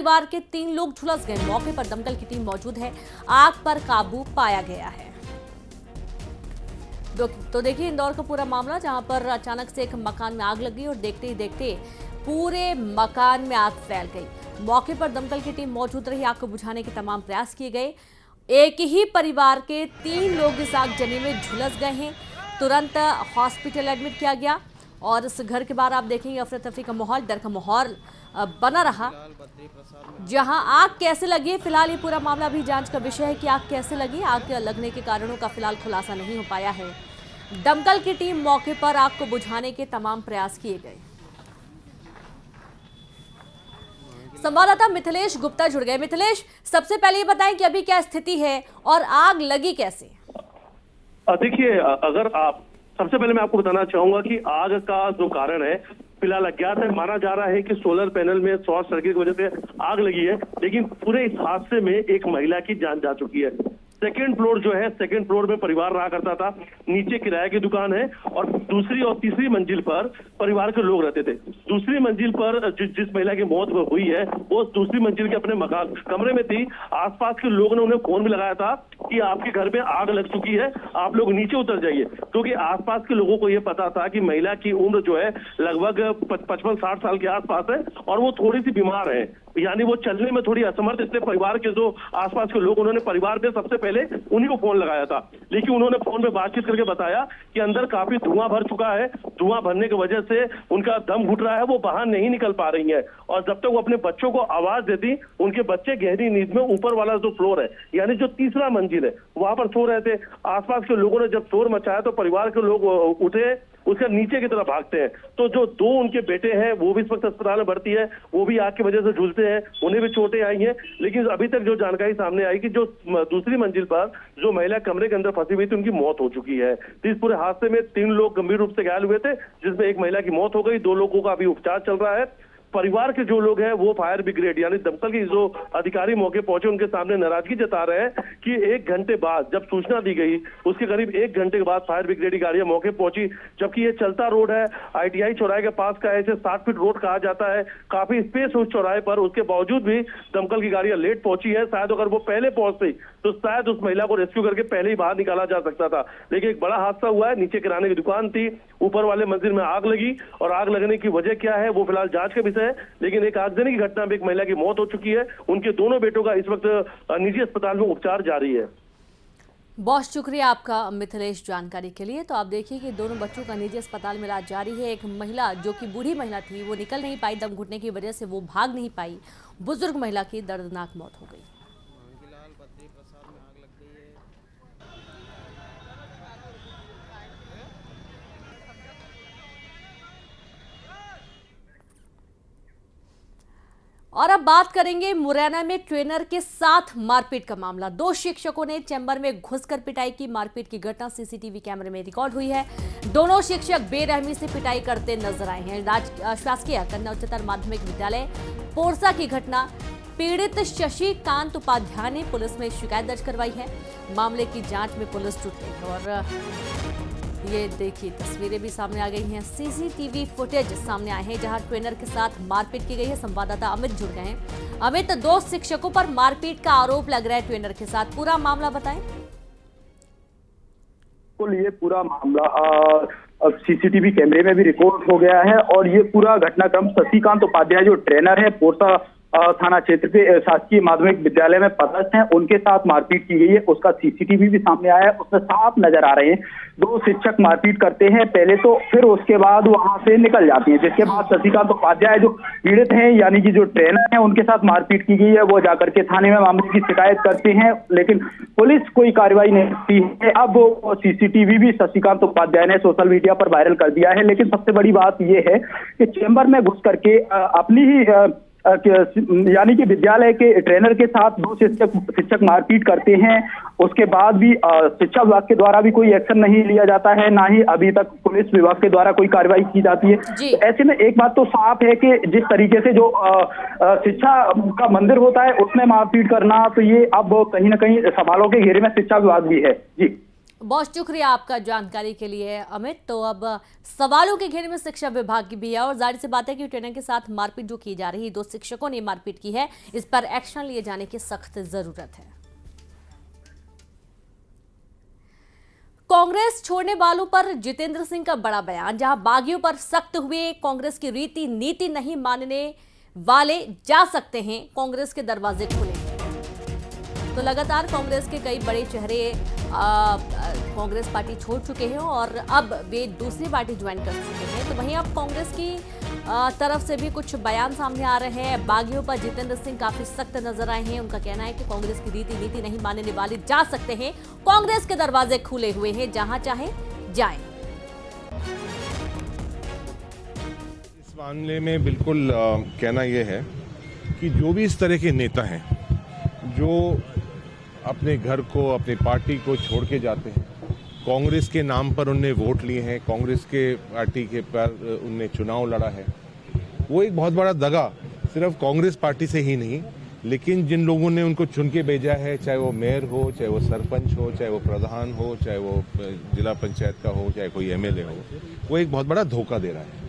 परिवार के 3 लोग झुलस गए। मौके पर दमकल की टीम मौजूद है। आग पर काबू पाया गया है। तो देखिए इंदौर का पूरा मामला, जहां पर अचानक से एक मकान में आग लगी और देखते ही देखते पूरे मकान में आग फैल गई। मौके पर दमकल की टीम मौजूद रही। आग को बुझाने के तमाम प्रयास किए गए। एक ही परिवार के 3 लोग इस आगजनी में झुलस गए हैं। तुरंत हॉस्पिटल एडमिट किया गया और इस घर के बाहर आप देखेंगे अफरा तफरी का माहौल, डर का माहौल बना रहा। जहां आग कैसे लगी, फिलहाल ये पूरा मामला अभी जांच का विषय है कि आग कैसे लगी। आग लगने के कारणों का फिलहाल खुलासा नहीं हो पाया है। दमकल की टीम मौके पर आग को बुझाने के तमाम प्रयास किए गए। संवाददाता मिथिलेश गुप्ता जुड़ गए। मिथिलेश, सबसे पहले ये बताएं कि अभी क्या स्थिति है और आग लगी कैसे? देखिए, अगर आप सबसे पहले मैं आपको बताना चाहूंगा कि आग का जो कारण है फिलहाल अज्ञात है। माना जा रहा है कि सोलर पैनल में शॉर्ट सर्किट की वजह से आग लगी है, लेकिन पूरे इस हादसे में एक महिला की जान जा चुकी है। सेकंड फ्लोर जो है, सेकंड फ्लोर में परिवार रहा करता था। नीचे किराए की दुकान है और दूसरी और तीसरी मंजिल पर परिवार के लोग रहते थे। दूसरी मंजिल पर जिस महिला की मौत हुई है वो दूसरी मंजिल के अपने मकान कमरे में थी। आसपास के लोगों ने उन्हें फोन भी लगाया था कि आपके घर में आग लग चुकी है, आप लोग नीचे उतर जाइए, क्योंकि आसपास के लोगों को यह पता था कि महिला की उम्र जो है लगभग 55-60 साल के आसपास है और वो थोड़ी सी बीमार है, यानी वो चलने में थोड़ी असमर्थ। इसलिए परिवार के जो आसपास के लोग, उन्होंने परिवार में सबसे पहले उन्हीं को फोन लगाया था, लेकिन उन्होंने फोन पे बातचीत करके बताया कि अंदर काफी धुआं भर चुका है। धुआं भरने की वजह से उनका दम घुट रहा है, वो बाहर नहीं निकल पा रही है। और जब तक वो अपने बच्चों को आवाज देती, उनके बच्चे गहरी नींद में ऊपर वाला जो फ्लोर है, यानी जो तीसरा मंजिल है, वहां पर सो रहे थे। आसपास के लोगों ने जब शोर मचाया तो परिवार के लोग उठे, उसके नीचे की तरफ भागते हैं। तो जो 2 उनके बेटे हैं वो भी इस वक्त अस्पताल में भर्ती है, वो भी आग की वजह से झुलसे हैं, उन्हें भी चोटें आई हैं। लेकिन अभी तक जो जानकारी सामने आई कि जो दूसरी मंजिल पर जो महिला कमरे के अंदर फंसी हुई थी, उनकी मौत हो चुकी है। तो इस पूरे हादसे में 3 लोग गंभीर रूप से घायल हुए थे, जिसमें एक महिला की मौत हो गई। 2 लोगों का अभी उपचार चल रहा है। परिवार के जो लोग हैं वो फायर ब्रिगेड यानी दमकल के जो अधिकारी मौके पहुंचे, उनके सामने नाराजगी जता रहे हैं कि 1 घंटे बाद जब सूचना दी गई, उसके करीब 1 घंटे के बाद फायर ब्रिगेड की गाड़ियां मौके पहुंची, जबकि ये चलता रोड है, ITI चौराहे के पास का है, इसे 60 फीट रोड कहा जाता है, काफी स्पेस उस चौराहे पर। उसके बावजूद भी दमकल की गाड़ियां लेट पहुंची है। शायद अगर वो पहले पहुंचती तो शायद उस महिला को रेस्क्यू करके पहले ही बाहर निकाला जा सकता था। लेकिन एक बड़ा हादसा हुआ है। नीचे किराने की दुकान थी, ऊपर वाले मंजिल में आग लगी और आग लगने की वजह क्या है वो फिलहाल जांच का विषय है। लेकिन एक आगजनी की घटना में एक महिला की मौत हो चुकी है। उनके दोनों बेटों का इस वक्त निजी अस्पताल में उपचार जारी है। बहुत शुक्रिया आपका मिथिलेश जानकारी के लिए। तो आप देखिए कि दोनों बच्चों का निजी अस्पताल में इलाज जारी है। एक महिला जो कि बूढ़ी महिला थी, वो निकल नहीं पाई, दम घुटने की वजह से वो भाग नहीं पाई। बुजुर्ग महिला की दर्दनाक मौत हो गई। और अब बात करेंगे मुरैना में ट्रेनर के साथ मारपीट का मामला। 2 शिक्षकों ने चैम्बर में घुसकर पिटाई की। मारपीट की घटना सीसीटीवी कैमरे में रिकॉर्ड हुई है। दोनों शिक्षक बेरहमी से पिटाई करते नजर आए हैं। शासकीय कन्या उच्चतर माध्यमिक विद्यालय पोरसा की घटना। पीड़ित शशिकांत उपाध्याय ने पुलिस में शिकायत दर्ज करवाई है। मामले की जांच में पुलिस जुट गई है और ये देखिए तस्वीरें भी सामने आ गई हैं। सीसीटीवी फुटेज सामने आए हैं जहां ट्रेनर के साथ मारपीट की गई है। संवाददाता अमित जुड़ गए हैं। अमित, 2 शिक्षकों पर मारपीट का आरोप लग रहा है ट्रेनर के साथ, पूरा मामला बताएं। ये पूरा मामला सीसीटीवी कैमरे में भी रिकॉर्ड हो गया है और ये पूरा घटनाक्रम शशिकांत उपाध्याय जो ट्रेनर है पोरसा थाना क्षेत्र के शासकीय माध्यमिक विद्यालय में पदस्थ हैं, उनके साथ मारपीट की गई है। उसका सीसीटीवी भी सामने आया है, उसमें साफ नजर आ रहे हैं 2 शिक्षक मारपीट करते हैं पहले तो, फिर उसके बाद वहां से निकल जाती हैं। जिसके बाद शशिकांत उपाध्याय जो पीड़ित हैं यानी कि जो ट्रेनर है, उनके साथ मारपीट की गई है। वो जाकर के थाने में मामले की शिकायत करते हैं, लेकिन पुलिस कोई कार्रवाई नहीं करती है। अब वो सीसीटीवी भी शशिकांत उपाध्याय ने सोशल मीडिया पर वायरल कर दिया है। लेकिन सबसे बड़ी बात यह है कि चैम्बर में घुस करके अपनी ही यानी कि विद्यालय के ट्रेनर के साथ 2 शिक्षक मारपीट करते हैं। उसके बाद भी शिक्षा विभाग के द्वारा भी कोई एक्शन नहीं लिया जाता है, ना ही अभी तक पुलिस विभाग के द्वारा कोई कार्रवाई की जाती है। तो ऐसे में एक बात तो साफ है कि जिस तरीके से जो शिक्षा का मंदिर होता है उसमें मारपीट करना, तो ये अब कहीं ना कहीं सवालों के घेरे में शिक्षा विभाग भी है। जी बहुत शुक्रिया आपका जानकारी के लिए अमित। तो अब सवालों के घेरे में शिक्षा विभाग की भी है और जाहिर सी बात है कि ट्रेनर के साथ मारपीट जो की जा रही है, 2 शिक्षकों ने मारपीट की है, इस पर एक्शन लिए जाने की सख्त जरूरत है। कांग्रेस छोड़ने वालों पर जितेंद्र सिंह का बड़ा बयान, जहां बागियों पर सख्त हुए, कांग्रेस की रीति नीति नहीं मानने वाले जा सकते हैं, कांग्रेस के दरवाजे खुले। तो लगातार कांग्रेस के कई बड़े चेहरे कांग्रेस पार्टी छोड़ चुके हैं और अब वे दूसरी पार्टी ज्वाइन कर चुके हैं। तो वहीं अब कांग्रेस की तरफ से भी कुछ बयान सामने आ रहे हैं। बागियों पर जितेंद्र सिंह काफी सख्त नजर आए हैं। उनका कहना है कि कांग्रेस की रीति नीति नहीं मानने वाले जा सकते हैं, कांग्रेस के दरवाजे खुले हुए हैं, जहां चाहे जाएं। इस मामले में बिल्कुल कहना यह है कि जो भी इस तरह के नेता हैं जो अपने घर को, अपनी पार्टी को छोड़ के जाते हैं, कांग्रेस के नाम पर उनने वोट लिए हैं, कांग्रेस के पार्टी के पर उनने चुनाव लड़ा है, वो एक बहुत बड़ा दगा सिर्फ कांग्रेस पार्टी से ही नहीं, लेकिन जिन लोगों ने उनको चुन के भेजा है, चाहे वो मेयर हो, चाहे वो सरपंच हो, चाहे वो प्रधान हो, चाहे वो जिला पंचायत का हो, चाहे कोई एमएलए हो, वो एक बहुत बड़ा धोखा दे रहा है।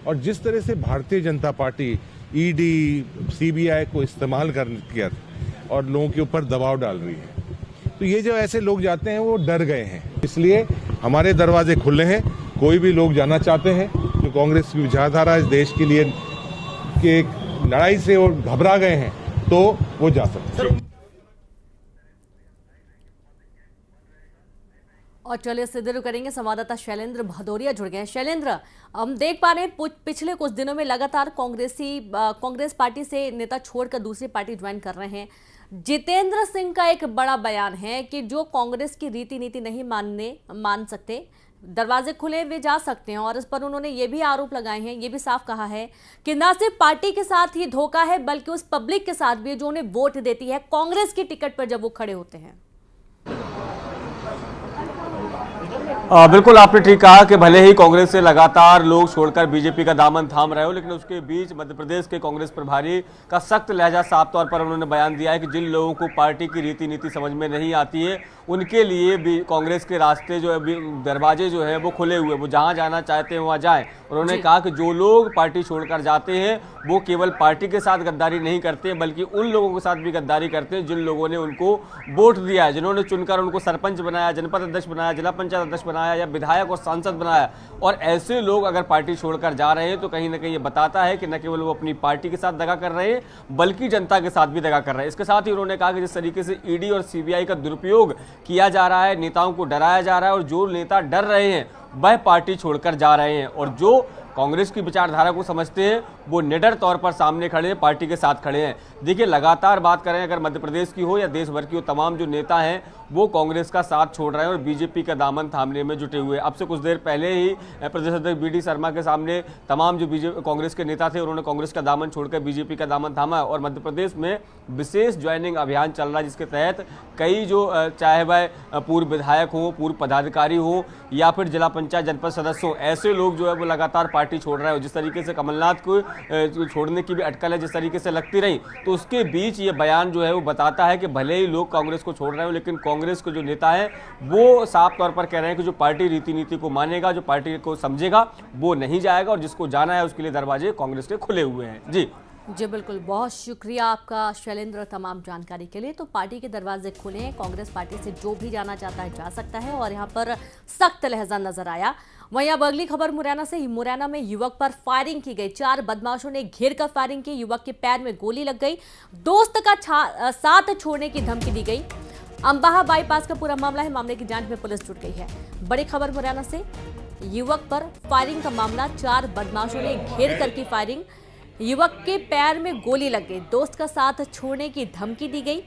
और जिस तरह से Bharatiya Janata party ED, CBI को इस्तेमाल कर और लोगों के ऊपर दबाव डाल रही है, तो ये जो ऐसे लोग जाते हैं वो डर गए हैं। इसलिए हमारे दरवाजे खुले हैं। कोई भी लोग जाना चाहते हैं जो कांग्रेस की विचारधारा इस देश के लिए कि एक लड़ाई से वो घबरा गए हैं, तो वो जा सकते हैं। और चलिए सीधे रुक करेंगे, संवाददाता शैलेंद्र भदौरिया जुड़ गए हैं। शैलेंद्र, हम देख पा रहे हैं पिछले कुछ दिनों में लगातार कांग्रेस पार्टी से नेता छोड़कर दूसरी पार्टी ज्वाइन कर रहे हैं। जितेंद्र सिंह का एक बड़ा बयान है कि जो कांग्रेस की रीति नीति नहीं मान सकते, दरवाजे खुले वे जा सकते हैं। और इस पर उन्होंने ये भी आरोप लगाए हैं, ये भी साफ कहा है कि न सिर्फ पार्टी के साथ ही धोखा है, बल्कि उस पब्लिक के साथ भी जो उन्हें वोट देती है कांग्रेस की टिकट पर जब वो खड़े होते हैं। बिल्कुल आपने ठीक कहा कि भले ही कांग्रेस से लगातार लोग छोड़कर बीजेपी का दामन थाम रहे हो, लेकिन उसके बीच मध्य प्रदेश के कांग्रेस प्रभारी का सख्त लहजा साफ तौर पर उन्होंने बयान दिया है कि जिन लोगों को पार्टी की रीति नीति समझ में नहीं आती है, उनके लिए भी कांग्रेस के रास्ते जो है, दरवाजे जो है वो खुले हुए, वो जहां जाना चाहते हैं वहां जाएं। उन्होंने कहा कि जो लोग पार्टी छोड़कर जाते हैं वो केवल पार्टी के साथ गद्दारी नहीं करते हैं, बल्कि उन लोगों के साथ भी गद्दारी करते हैं जिन लोगों ने उनको वोट दिया है, जिन्होंने चुनकर उनको सरपंच बनाया, जनपद अध्यक्ष बनाया, जिला पंचायत अध्यक्ष बनाया या विधायक और सांसद बनाया। और ऐसे लोग अगर पार्टी छोड़कर जा रहे हैं तो कहीं ना कहीं ये बताता है कि न केवल वो अपनी पार्टी के साथ दगा कर रहे हैं, बल्कि जनता के साथ भी दगा कर रहे हैं। इसके साथ ही उन्होंने कहा कि जिस तरीके से ईडी और सीबीआई का दुरुपयोग किया जा रहा है, नेताओं को डराया जा रहा है, और जो नेता डर रहे हैं वह पार्टी छोड़कर जा रहे हैं, और जो कांग्रेस की विचारधारा को समझते हैं वो निडर तौर पर सामने खड़े हैं, पार्टी के साथ खड़े हैं। देखिए, लगातार बात करें अगर मध्य प्रदेश की हो या देश भर की हो, तमाम जो नेता हैं वो कांग्रेस का साथ छोड़ रहे हैं और बीजेपी का दामन थामने में जुटे हुए। अब से कुछ देर पहले ही प्रदेश अध्यक्ष बीडी शर्मा के सामने तमाम जो कांग्रेस के नेता थे उन्होंने कांग्रेस का दामन छोड़कर बीजेपी का दामन थामा। और मध्य प्रदेश में विशेष ज्वाइनिंग अभियान चल रहा है, जिसके तहत कई जो चाहे वह पूर्व विधायक हो, पूर्व पदाधिकारी हो या फिर जिला पंचायत जनपद सदस्य हो, ऐसे लोग जो है वो लगातार पार्टी छोड़ रहे हैं। जिस तरीके से कमलनाथ को छोड़ने की भी अटकल है, जिस तरीके से लगती रही, तो उसके बीच ये बयान जो है वो बताता है कि भले ही लोग कांग्रेस को छोड़ रहे हो, लेकिन कांग्रेस के जो नेता है वो साफ तौर पर कह रहे हैं कि जो पार्टी रीति नीति को मानेगा, जो पार्टी को समझेगा, वो नहीं जाएगा, और जिसको जाना है उसके लिए दरवाजे कांग्रेस के खुले हुए हैं। जी बिल्कुल, बहुत शुक्रिया आपका शैलेंद्र तमाम जानकारी के लिए। तो पार्टी के दरवाजे खुले हैं, कांग्रेस पार्टी से जो भी जाना चाहता है जा सकता है, और यहाँ पर सख्त लहजा नजर आया। वहीं अब अगली खबर मुरैना से। मुरैना में युवक पर फायरिंग की गई, 4 बदमाशों ने घेर कर फायरिंग की, युवक के पैर में गोली लग गई, दोस्त का साथ छोड़ने की धमकी दी गई। अंबाहा बाईपास का पूरा मामला है, मामले की जांच में पुलिस जुट गई है। बड़ी खबर मुरैना से, युवक पर फायरिंग का मामला, 4 बदमाशों ने घेर कर की फायरिंग, युवक के पैर में गोली लग गई, दोस्त का साथ छोड़ने की धमकी दी गई।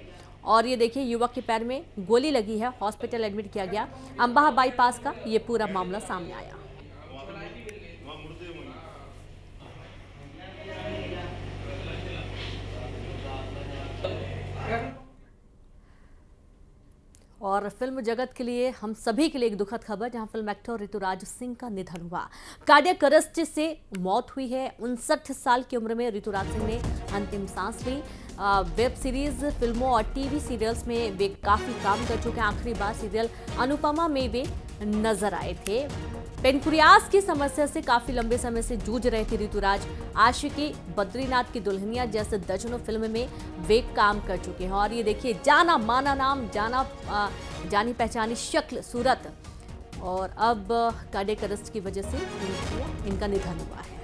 और ये देखिए, युवक के पैर में गोली लगी है, हॉस्पिटल एडमिट किया गया। अंबाहा बाईपास का ये पूरा मामला सामने आया। और फिल्म जगत के लिए, हम सभी के लिए एक दुखद खबर, जहां फिल्म एक्टर ऋतुराज सिंह का निधन हुआ। कार्डियक अरेस्ट से मौत हुई है। 59 साल की उम्र में ऋतुराज सिंह ने अंतिम सांस ली। वेब सीरीज, फिल्मों और टीवी सीरियल्स में वे काफी काम कर चुके हैं। आखिरी बार सीरियल अनुपमा में वे नजर आए थे। पेनक्रियास की समस्या से काफी लंबे समय से जूझ रहे थे ऋतुराज। आशिकी, बद्रीनाथ की दुल्हनिया जैसे दर्जनों फिल्म में वे काम कर चुके हैं। और ये देखिए, जाना माना नाम, जानी पहचानी शक्ल सूरत, और अब कार्डियक अरेस्ट की वजह से इनका निधन हुआ है।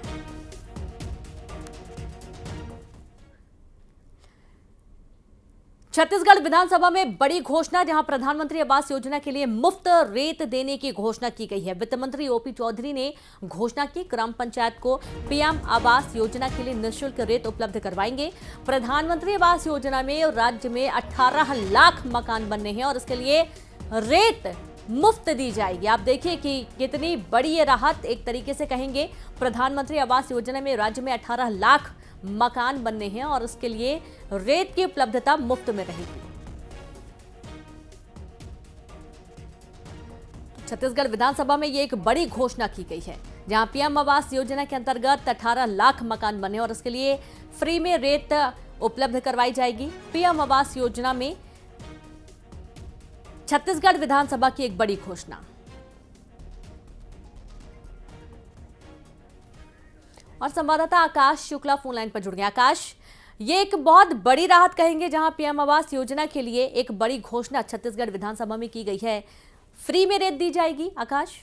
छत्तीसगढ़ विधानसभा में बड़ी घोषणा, जहां प्रधानमंत्री आवास योजना के लिए मुफ्त रेत देने की घोषणा की गई है। वित्त मंत्री ओपी चौधरी ने घोषणा की, ग्राम पंचायत को पीएम आवास योजना के लिए निःशुल्क रेत उपलब्ध करवाएंगे। प्रधानमंत्री आवास योजना में राज्य में 18 लाख मकान बनने हैं और इसके लिए रेत मुफ्त दी जाएगी। आप देखिए कि कितनी बड़ी ये राहत, एक तरीके से कहेंगे। प्रधानमंत्री आवास योजना में राज्य में 18 लाख मकान बनने हैं और उसके लिए रेत की उपलब्धता मुफ्त में रहेगी। छत्तीसगढ़ विधानसभा में ये एक बड़ी घोषणा की गई है, जहां पीएम आवास योजना के अंतर्गत 18 लाख मकान बने और इसके लिए फ्री में रेत उपलब्ध करवाई जाएगी। पीएम आवास योजना में छत्तीसगढ़ विधानसभा की एक बड़ी घोषणा। और संवाददाता आकाश शुक्ला फोन लाइन पर जुड़ गए। आकाश, ये एक बहुत बड़ी राहत कहेंगे, जहां पीएम आवास योजना के लिए एक बड़ी घोषणा छत्तीसगढ़ विधानसभा में की गई है। फ्री में रेत दी जाएगी। आकाश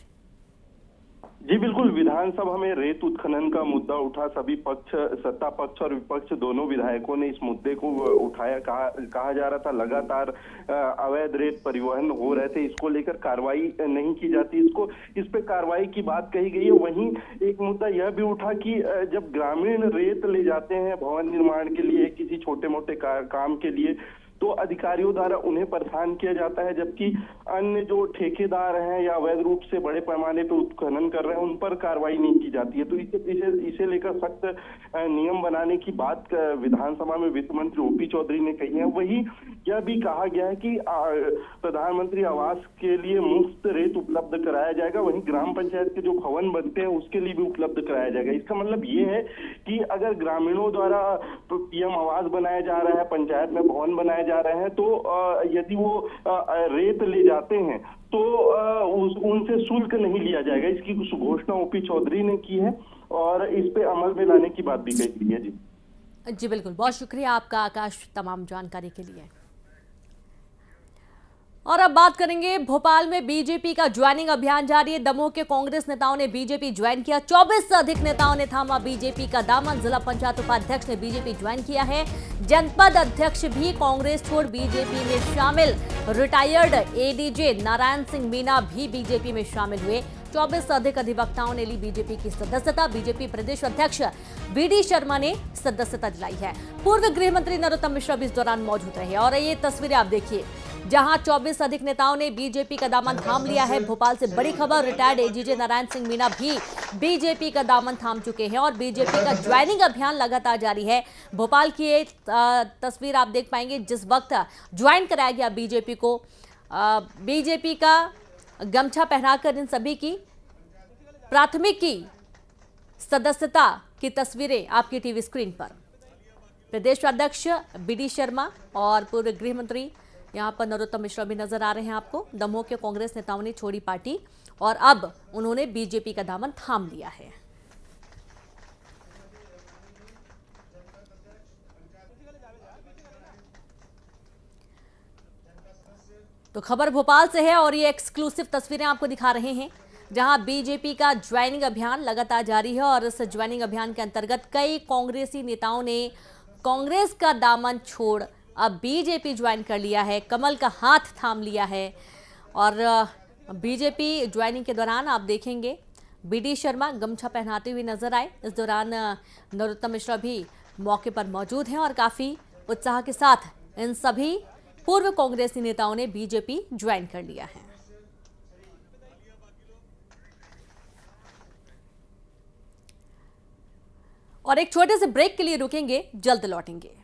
जी बिल्कुल, विधानसभा में रेत उत्खनन का मुद्दा उठा। सभी पक्ष, सत्ता पक्ष और विपक्ष दोनों विधायकों ने इस मुद्दे को उठाया। कहा जा रहा था लगातार अवैध रेत परिवहन हो रहे थे, इसको लेकर कार्रवाई नहीं की जाती, इस पे कार्रवाई की बात कही गई है। वहीं एक मुद्दा यह भी उठा कि जब ग्रामीण रेत ले जाते हैं भवन निर्माण के लिए, किसी छोटे मोटे काम के लिए, तो अधिकारियों द्वारा उन्हें परेशान किया जाता है, जबकि अन्य जो ठेकेदार हैं या अवैध रूप से बड़े पैमाने पर उत्खनन कर रहे हैं उन पर कार्रवाई नहीं की जाती है। तो इसे लेकर सख्त नियम बनाने की बात विधानसभा में वित्त मंत्री ओपी चौधरी ने कही है। वही यह भी कहा गया है कि प्रधानमंत्री आवास के लिए मुफ्त रेत उपलब्ध कराया जाएगा, वहीं ग्राम पंचायत के जो भवन बनते हैं उसके लिए भी उपलब्ध कराया जाएगा। इसका मतलब ये है कि अगर ग्रामीणों द्वारा पीएम आवास बनाया जा रहा है, पंचायत में भवन बनाए जा रहे हैं, तो यदि वो रेत ले जाते हैं तो उनसे शुल्क नहीं लिया जाएगा। इसकी कुछ घोषणा ओपी चौधरी ने की है और इस पे अमल में लाने की बात भी कही है। जी बिल्कुल, बहुत शुक्रिया आपका आकाश तमाम जानकारी के लिए। और अब बात करेंगे, भोपाल में बीजेपी का ज्वाइनिंग अभियान जारी है। दमोह के कांग्रेस नेताओं ने बीजेपी ज्वाइन किया। 24 से अधिक नेताओं ने थामा बीजेपी का दामन। जिला पंचायत उपाध्यक्ष ने बीजेपी ज्वाइन किया है। जनपद अध्यक्ष भी कांग्रेस छोड़ बीजेपी में शामिल। रिटायर्ड एडीजे नारायण सिंह मीणा भी बीजेपी में शामिल हुए। 24 से अधिक अधिवक्ताओं ने ली बीजेपी की सदस्यता। बीजेपी प्रदेश अध्यक्ष बीडी शर्मा ने सदस्यता दिलाई है। पूर्व गृह मंत्री नरोत्तम मिश्रा भी इस दौरान मौजूद रहे। और ये तस्वीरें आप देखिए, जहां 24 से अधिक नेताओं ने बीजेपी का दामन थाम लिया है। भोपाल से बड़ी खबर, रिटायर्ड एडीजे नारायण सिंह मीणा भी बीजेपी का दामन थाम चुके हैं और बीजेपी का ज्वाइनिंग अभियान लगातार जारी है। भोपाल की एक तस्वीर आप देख पाएंगे, जिस वक्त ज्वाइन कराया गया बीजेपी को, बीजेपी का गमछा पहनाकर इन सभी की प्राथमिक की सदस्यता की तस्वीरें आपकी टीवी स्क्रीन पर। प्रदेश अध्यक्ष बीडी शर्मा और पूर्व गृह मंत्री यहां पर नरोत्तम मिश्रा भी नजर आ रहे हैं आपको। दमोह के कांग्रेस नेताओं ने छोड़ी पार्टी और अब उन्होंने बीजेपी का दामन थाम लिया है। तो खबर भोपाल से है और ये एक्सक्लूसिव तस्वीरें आपको दिखा रहे हैं, जहां बीजेपी का ज्वाइनिंग अभियान लगातार जारी है। और इस ज्वाइनिंग अभियान के अंतर्गत कई कांग्रेसी नेताओं ने कांग्रेस का दामन छोड़ अब बीजेपी ज्वाइन कर लिया है, कमल का हाथ थाम लिया है। और बीजेपी ज्वाइनिंग के दौरान आप देखेंगे बीडी शर्मा गमछा पहनाते हुए नजर आए। इस दौरान नरोत्तम मिश्रा भी मौके पर मौजूद हैं और काफी उत्साह के साथ इन सभी पूर्व कांग्रेसी नेताओं ने बीजेपी ज्वाइन कर लिया है। और एक छोटे से ब्रेक के लिए रुकेंगे, जल्द लौटेंगे।